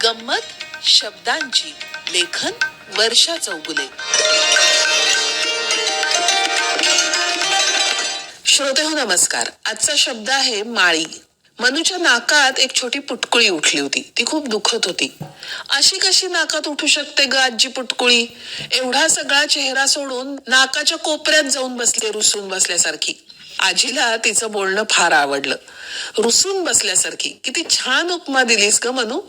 गंमत शब्दांची, लेखन वर्षा चौगुले. श्रोते हो नमस्कार. आजचा शब्द आहे माळी. मनूच्या नाकात एक छोटी पुटकुळी उठली होती. ती खूप दुखत होती. अशी कशी नाकात उठू शकते ग आजी पुटकुळी? एवढा सगळा चेहरा सोडून नाकाच्या कोपऱ्यात जाऊन बसले रुसून बसल्यासारखी. आजीला तिचं बोलणं फार आवडलं. रुसून बसल्यासारखी, किती छान उपमा दिलीस ग मनू.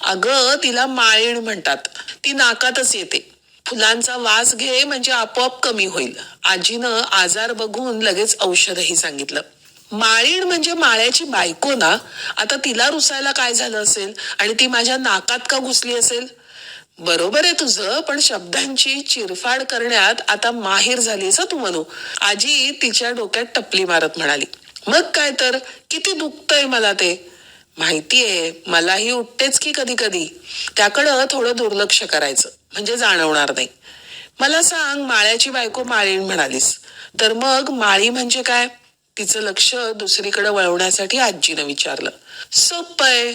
अगं तिला माळीण म्हणतात. ती नाकातच येते. फुलांचा वास घे म्हणजे आपोआप कमी होईल. आजीनं आजार बघून लगेच औषधही सांगितलं. माळीण म्हणजे माळ्याची बायको ना. आता तिला रुसायला काय झालं असेल आणि ती माझ्या नाकात का घुसली असेल? बरोबर आहे तुझं, पण शब्दांची चिरफाड करण्यात आता माहीर झालीस तू मनू. आजी तिच्या डोक्यात टपली मारत म्हणाली. मग काय तर, किती दुखतंय मला ते. माहितीये, मलाही उठतेच की कधी कधी. त्याकडं थोडं दुर्लक्ष करायचं म्हणजे जाणवणार नाही. मला सांग, माळ्याची बायको माळीण म्हणालीस, तर मग माळी म्हणजे काय? तिचं लक्ष दुसरीकडे वळवण्यासाठी आजीनं विचारलं. सोपंय,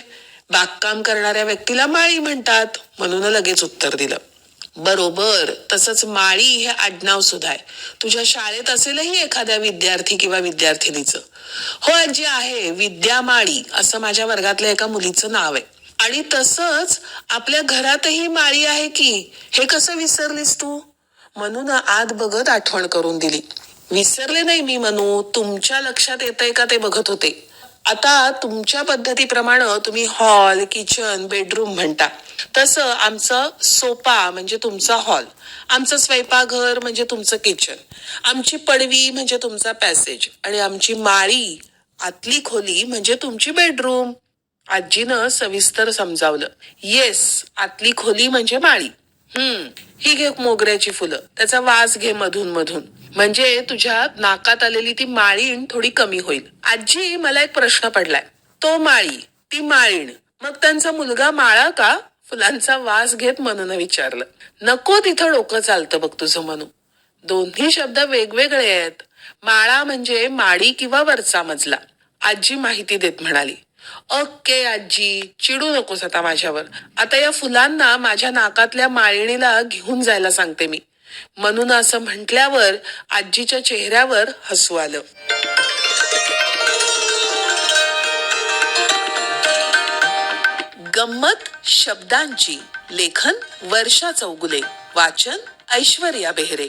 बागकाम करणाऱ्या व्यक्तीला माळी म्हणतात, म्हणून लगेच उत्तर दिलं. बरोबर, तसंच माळी हे आडनाव सुद्धा आहे. तुझ्या शाळेत असेलही एखाद्या विद्यार्थी किंवा विद्यार्थिनीचं. हो आजी आहे, विद्या माळी असं माझ्या वर्गातल्या एका मुलीचं नाव आहे. आणि तसंच आपल्या घरातही माळी आहे की. हे कसं विसरलीस तू? म्हणून आत बघत आठवण करून दिली. विसरले नाही मी मनू, तुमच्या लक्षात येतंय का ते बघत होते. आता तुमच्या पद्धतीप्रमाणे तुम्ही हॉल, किचन, बेडरूम म्हणता. तसं आमचं सोफा म्हणजे तुमचा हॉल, आमचं स्वयंपाकघर म्हणजे तुमचं किचन, आमची पडवी म्हणजे तुमचा पॅसेज आणि आमची माळी, आतली खोली म्हणजे तुमची बेडरूम. आजीनं सविस्तर समजावलं. येस, आतली खोली म्हणजे माळी. ही घे मोगऱ्याची फुलं, त्याचा वास घे मधून मधून, म्हणजे तुझ्या नाकात आलेली ती माळीण थोडी कमी होईल. आजी, मला एक प्रश्न पडलाय. तो माळी, ती माळीण, मग त्यांचा मुलगा माळा का? फुलांचा वास घेत मनून विचारलं. नको, तिथं डोकं चालतं बघ तुझं मनू. दोन्ही शब्द वेगवेगळे आहेत. माळा म्हणजे माडी किंवा वरचा मजला. आजी माहिती देत म्हणाली. ओके आजी, चिडू नकोस आता माझ्यावर. आता या फुलांना माझ्या नाकातल्या माळिणीला घेऊन जायला सांगते मी. म्हणून असं म्हटल्यावर आजीच्या चेहऱ्यावर हसू आलं. गंमत शब्दांची, लेखन वर्षा चौगुले, वाचन ऐश्वर्या बेहरे.